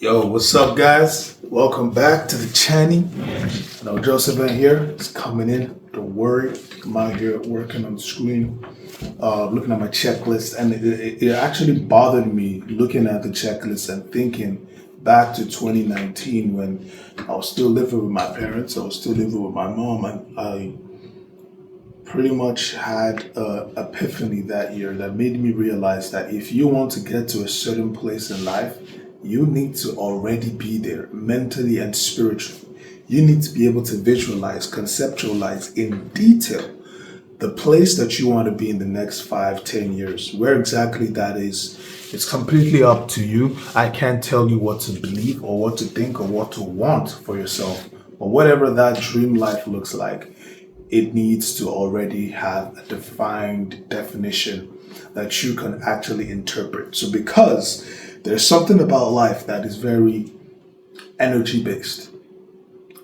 Yo, what's up, guys? Welcome back to the channel. I know Joseph in here. It's coming in. Don't worry. I'm out here working on the screen, looking at my checklist, and it actually bothered me looking at the checklist and thinking back to 2019 when I was still living with my parents. I was still living with my mom, and I pretty much had a epiphany that year that made me realize that if you want to get to a certain place in life, you need to already be there mentally and spiritually. You need to be able to visualize, conceptualize in detail the place that you want to be in the next 5, 10 years. Where exactly that is, it's completely up to you. I can't tell you what to believe or what to think or what to want for yourself. But whatever that dream life looks like, it needs to already have a defined definition that you can actually interpret. So, because there's something about life that is very energy based,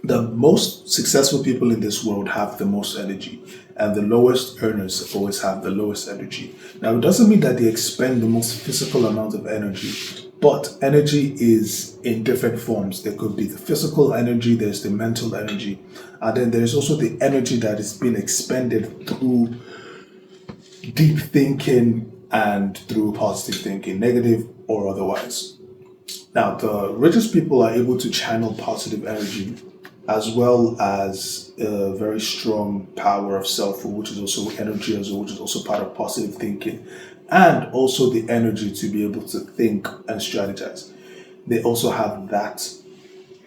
the most successful people in this world have the most energy, and the lowest earners always have the lowest energy. Now, it doesn't mean that they expend the most physical amount of energy, but energy is in different forms. There could be the physical energy, there's the mental energy, and then there's also the energy that is being expended through deep thinking and through positive thinking, negative or otherwise. Now, the richest people are able to channel positive energy as well as a very strong power of self, which is also energy as well, which is also part of positive thinking, and also the energy to be able to think and strategize. They also have that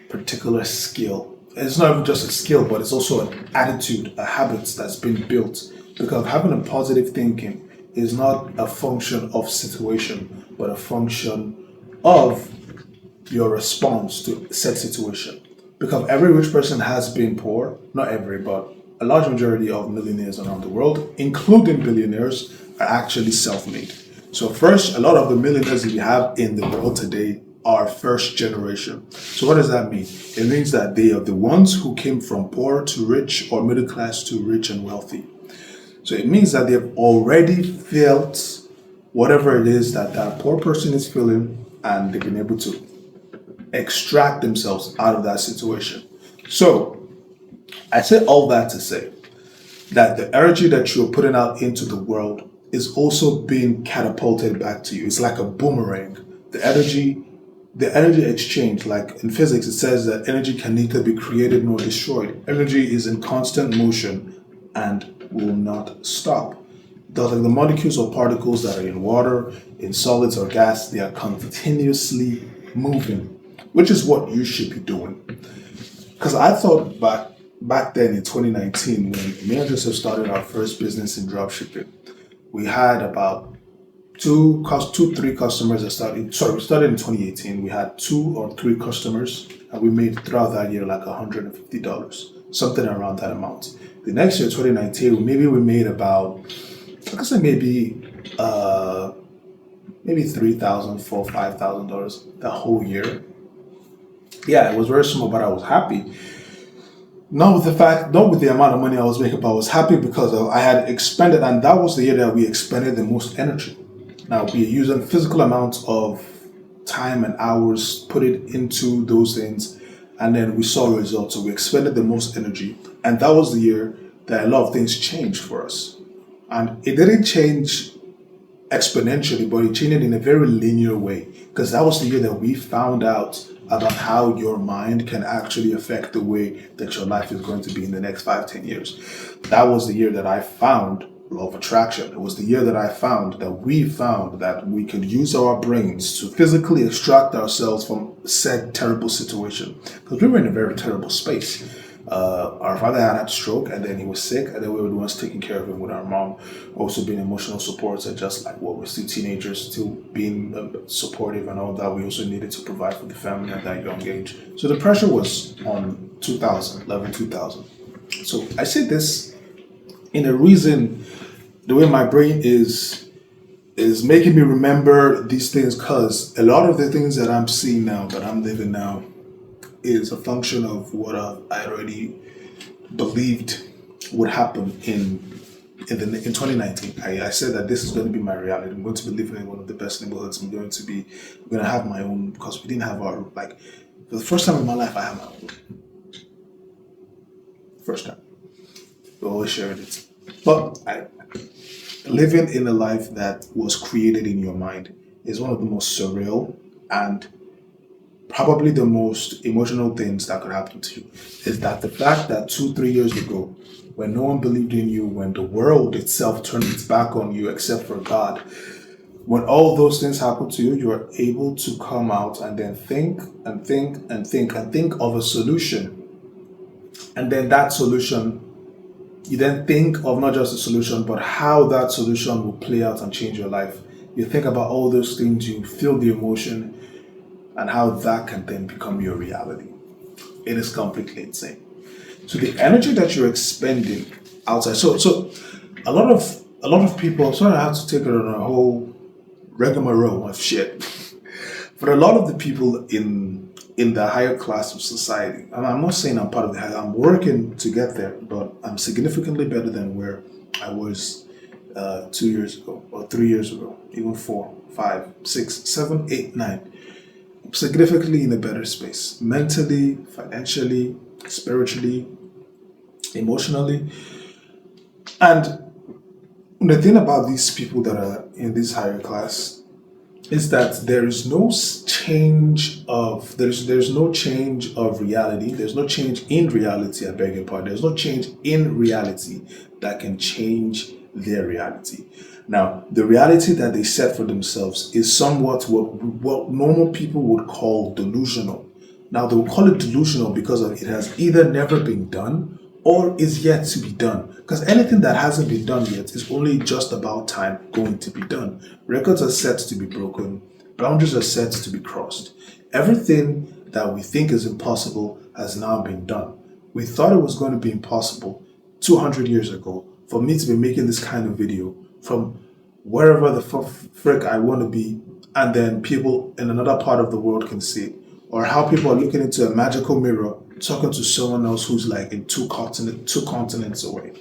particular skill. It's not even just a skill, but it's also an attitude, a habit that's been built. Because having a positive thinking is not a function of situation, but a function of your response to said situation. Because every rich person has been poor, not every, but a large majority of millionaires around the world, including billionaires, are actually self made. So, first, a lot of the millionaires that we have in the world today are first generation. So, what does that mean? It means that they are the ones who came from poor to rich or middle class to rich and wealthy. So, it means that they've already felt whatever it is that that poor person is feeling, and they've been able to extract themselves out of that situation. So, I say all that to say that the energy that you're putting out into the world is also being catapulted back to you. It's like a boomerang. The energy exchange, like in physics, it says that energy can neither be created nor destroyed. Energy is in constant motion and will not stop. Like the molecules or particles that are in water, in solids or gas, they are continuously moving, which is what you should be doing. Because I thought back then in 2019, when me and Joseph started our first business in dropshipping, we had about three customers that started. Sorry, we started in 2018. We had 2 or 3 customers, and we made throughout that year like $150, something around that amount. The next year, 2019, maybe we made about, like I said, maybe $3,000, $5,000 the whole year. Yeah, it was very small, but I was happy. Not with the amount of money I was making, but I was happy because I had expended, and that was the year that we expended the most energy. Now we using physical amounts of time and hours, put it into those things, and then we saw results. So we expended the most energy, and that was the year that a lot of things changed for us. And it didn't change exponentially, but it changed in a very linear way because that was the year that we found out about how your mind can actually affect the way that your life is going to be in the next 5, 10 years. That was the year that I found law of attraction. It was the year that I found that we found that we could use our brains to physically extract ourselves from said terrible situation because we were in a very terrible space. Our father had a stroke and then he was sick, and then we were the ones taking care of him with our mom, also being emotional supports. And just like what we're still teenagers, still being supportive and all that, we also needed to provide for the family at that young age. So the pressure was on 2011, 2000. So I say this in a reason, the way my brain is making me remember these things, because a lot of the things that I'm seeing now, that I'm living now, is a function of what I already believed would happen in in 2019. I said that this is going to be my reality. I'm going to be living in one of the best neighborhoods. I'm going to have my own, because we didn't have our, like, for the first time in my life, I have my own. First time. We always shared it. But living in a life that was created in your mind is one of the most surreal and probably the most emotional things that could happen to you. Is that the fact that 2, 3 years ago, when no one believed in you, when the world itself turned its back on you except for God, when all those things happen to you, you are able to come out and then think and think and think and think of a solution. And then that solution, you then think of not just the solution, but how that solution will play out and change your life. You think about all those things, you feel the emotion, and how that can then become your reality. It is completely insane. So the energy that you're expending outside. So a lot of people. Sorry, I have to take it on a whole rigmarole of shit. But a lot of the people in the higher class of society, and I'm not saying I'm part of the higher, I'm working to get there, but I'm significantly better than where I was 2 years ago or 3 years ago, even 4, 5, 6, 7, 8, 9. Significantly in a better space, mentally, financially, spiritually, emotionally. And the thing about these people that are in this higher class is that there is no change of there's no change of reality. There's no change in reality. I beg your pardon. There's no change in reality that can change their reality. Now, the reality that they set for themselves is somewhat what normal people would call delusional. Now, they will call it delusional because of it has either never been done or is yet to be done. Because anything that hasn't been done yet is only just about time going to be done. Records are set to be broken, boundaries are set to be crossed. Everything that we think is impossible has now been done. We thought it was going to be impossible 200 years ago for me to be making this kind of video from wherever the frick I want to be, and then people in another part of the world can see it. Or how people are looking into a magical mirror talking to someone else who's like in two continents away.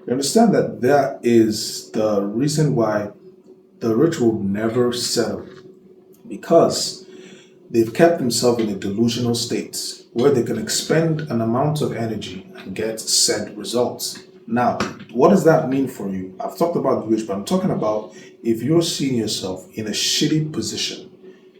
You understand that that is the reason why the rich will never settle, because they've kept themselves in a delusional state where they can expend an amount of energy and get said results. Now, what does that mean for you? I've talked about the rich, but I'm talking about if you're seeing yourself in a shitty position,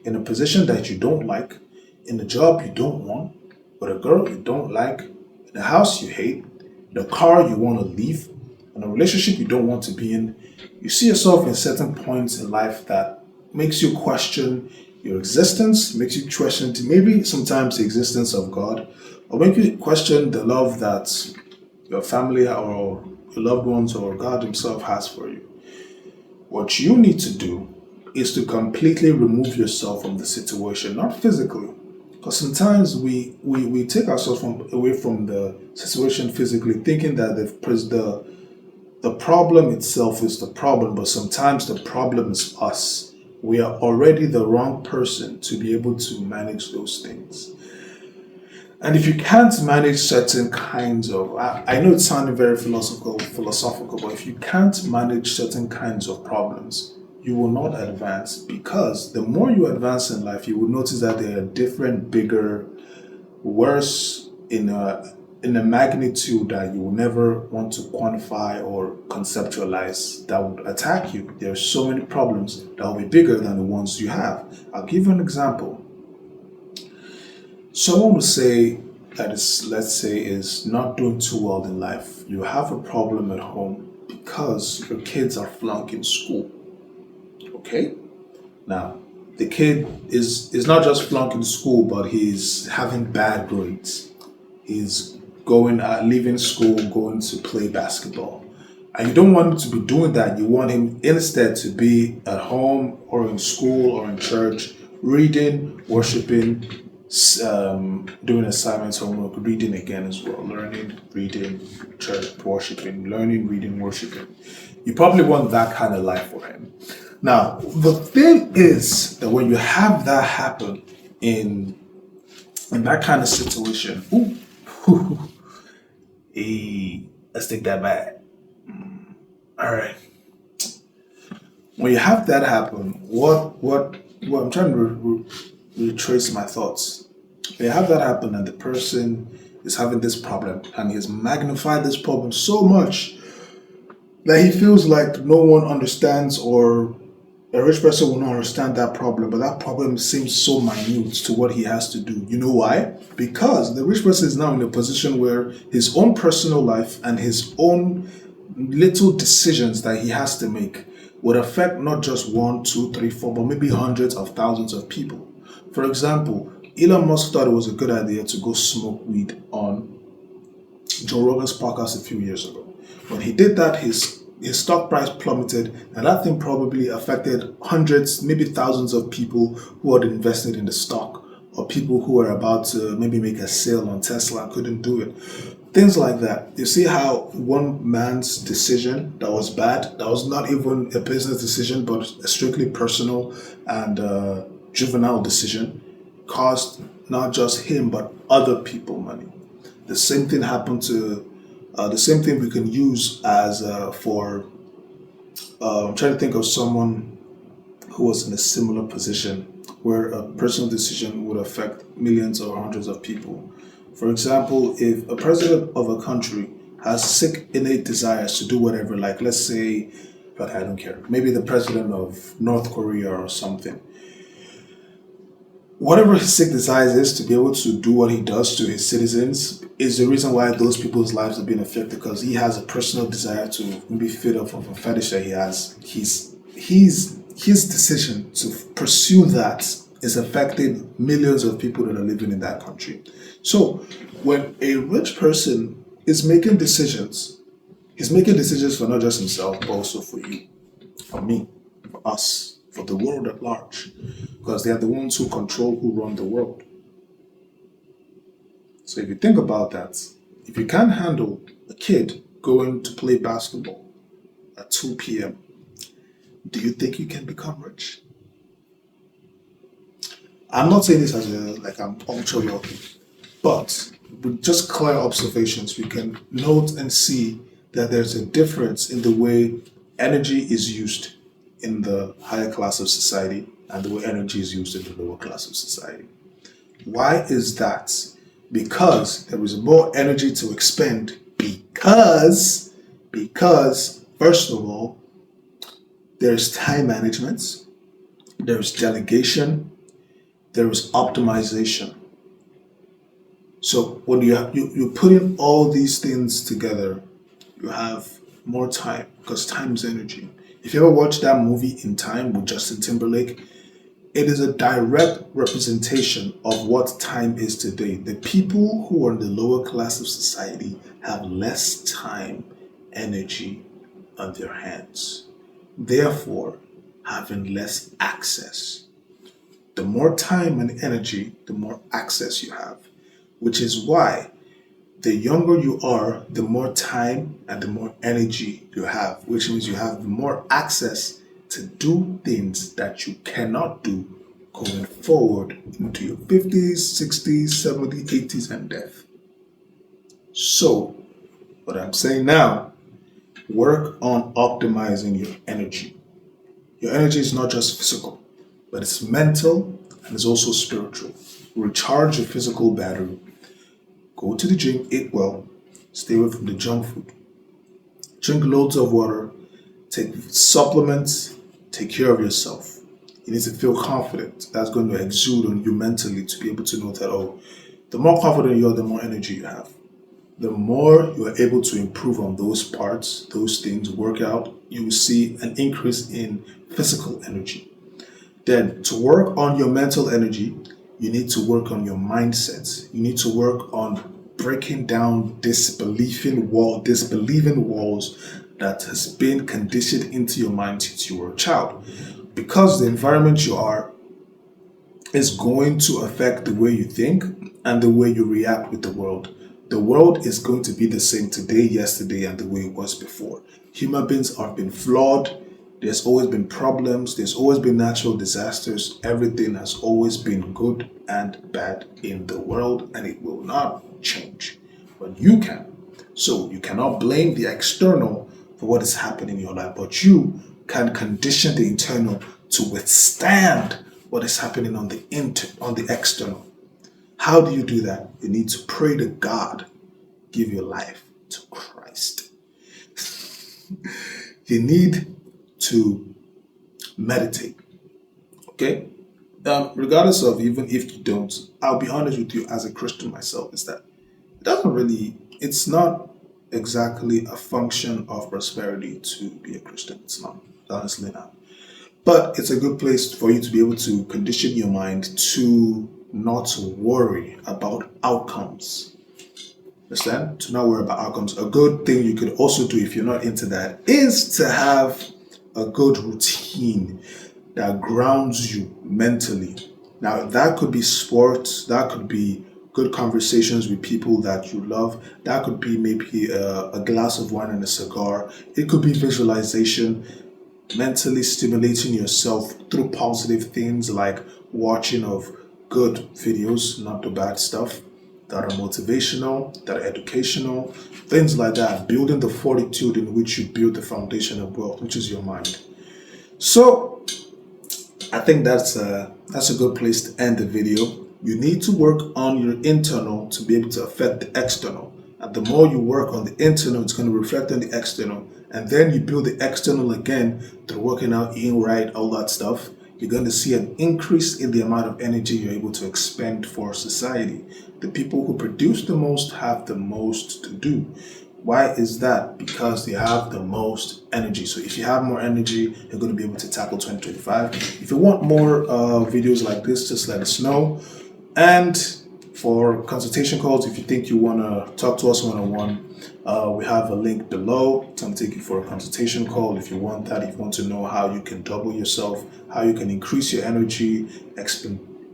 in a position that you don't like, in a job you don't want, with a girl you don't like, in a house you hate, in a car you want to leave, in a relationship you don't want to be in, you see yourself in certain points in life that makes you question your existence, makes you question maybe sometimes the existence of God, or make you question the love that your family or your loved ones or God Himself has for you. What you need to do is to completely remove yourself from the situation, not physically. Because sometimes we take ourselves away from the situation physically, thinking that the problem itself is the problem, but sometimes the problem is us. We are already the wrong person to be able to manage those things. And if you can't manage certain kinds of, I know it's sounding very philosophical, but if you can't manage certain kinds of problems, you will not advance, because the more you advance in life, you will notice that there are different, bigger, worse in a magnitude that you will never want to quantify or conceptualize that would attack you. There are so many problems that will be bigger than the ones you have. I'll give you an example. Someone will say that is, let's say, is not doing too well in life. You have a problem at home because your kids are flunking school. Okay? Now, the kid is not just flunking school, but he's having bad grades. He's leaving school, going to play basketball. And you don't want him to be doing that. You want him instead to be at home or in school or in church, reading, worshiping, doing assignments, homework, reading again as well, learning, reading, church, worshiping, learning, reading, worshiping. You probably want that kind of life for him. Now, the thing is that when you have that happen in that kind of situation, let's take that back. All right. When you have that happen, what I'm trying to retrace my thoughts. When you have that happen, and the person is having this problem, and he has magnified this problem so much that he feels like no one understands, or a rich person will not understand that problem, but that problem seems so minute to what he has to do. You know why? Because the rich person is now in a position where his own personal life and his own little decisions that he has to make would affect not just one, two, three, four, but maybe hundreds of thousands of people. For example, Elon Musk thought it was a good idea to go smoke weed on Joe Rogan's podcast a few years ago. When he did that, his stock price plummeted, and that thing probably affected hundreds, maybe thousands of people who had invested in the stock, or people who were about to maybe make a sale on Tesla and couldn't do it. Things like that. You see how one man's decision that was bad, that was not even a business decision, but a strictly personal and juvenile decision, cost not just him, but other people money. The same thing happened to the same thing we can use as for. I'm trying to think of someone who was in a similar position where a personal decision would affect millions or hundreds of people. For example, if a president of a country has sick innate desires to do whatever, like let's say, but I don't care, maybe the president of North Korea or something, whatever his sick desires is to be able to do what he does to his citizens is the reason why those people's lives are being affected, because he has a personal desire to be fit off of a fetish that he has. His decision to pursue that is affecting millions of people that are living in that country. So when a rich person is making decisions, he's making decisions for not just himself, but also for you, for me, for us, for the world at large, because they are the ones who control, who run the world. So if you think about that, if you can't handle a kid going to play basketball at 2 p.m., do you think you can become rich? I'm not saying this as a like I'm ultra wealthy, but with just clear observations, we can note and see that there's a difference in the way energy is used in the higher class of society and the way energy is used in the lower class of society. Why is that? Because there is more energy to expend because first of all, there's time management, there's delegation, there is optimization. So when you put in all these things together, you have more time because time is energy. If you ever watch that movie In Time with Justin Timberlake, it is a direct representation of what time is today. The people who are in the lower class of society have less time, energy on their hands, therefore having less access. The more time and energy, the more access you have, which is why the younger you are, the more time and the more energy you have, which means you have more access to do things that you cannot do going forward into your 50s, 60s, 70s, 80s, and death. So, what I'm saying now, work on optimizing your energy. Your energy is not just physical, but it's mental and it's also spiritual. Recharge your physical battery. Go to the gym, eat well, stay away from the junk food. Drink loads of water, take supplements, take care of yourself. You need to feel confident. That's going to exude on you mentally to be able to know that, oh, the more confident you are, the more energy you have. The more you are able to improve on those parts, those things, work out, you will see an increase in physical energy. Then, to work on your mental energy, you need to work on your mindset. You need to work on breaking down disbelieving walls that has been conditioned into your mind since you were a child. Because the environment you are is going to affect the way you think and the way you react with the world. The world is going to be the same today, yesterday, and the way it was before. Human beings have been flawed. There's always been problems. There's always been natural disasters. Everything has always been good and bad in the world, and it will not change. But you can. So you cannot blame the external for what is happening in your life, but you can condition the internal to withstand what is happening on the external. How do you do that? You need to pray to God, give your life to Christ. You need to meditate. Okay? Regardless of even if you don't, I'll be honest with you as a Christian myself, is that it's not exactly a function of prosperity to be a Christian. It's not, honestly not. But it's a good place for you to be able to condition your mind to not worry about outcomes. Understand? To not worry about outcomes. A good thing you could also do if you're not into that is to have a good routine that grounds you mentally. Now, that could be sports, that could be good conversations with people that you love, that could be maybe a glass of wine and a cigar, it could be visualization, mentally stimulating yourself through positive things like watching of good videos, not the bad stuff, that are motivational, that are educational, things like that, building the fortitude in which you build the foundation of wealth, which is your mind. So I think that's a good place to end the video. You need to work on your internal to be able to affect the external. And the more you work on the internal, it's going to reflect on the external. And then you build the external again through working out, eating right, all that stuff. You're going to see an increase in the amount of energy you're able to expend for society. The people who produce the most have the most to do. Why is that? Because they have the most energy. So if you have more energy, you're going to be able to tackle 2025. If you want more videos like this, just let us know. And for consultation calls, if you think you want to talk to us one-on-one, we have a link below. It's going to take you for a consultation call if you want that. If you want to know how you can double yourself, how you can increase your energy,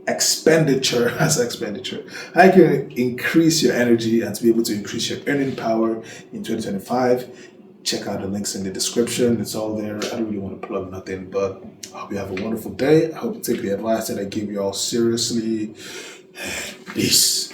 expenditure, how you can increase your energy and to be able to increase your earning power in 2025. Check out the links in the description. It's all there. I don't really want to plug nothing, but I hope you have a wonderful day. I hope you take the advice that I gave you all seriously. Peace.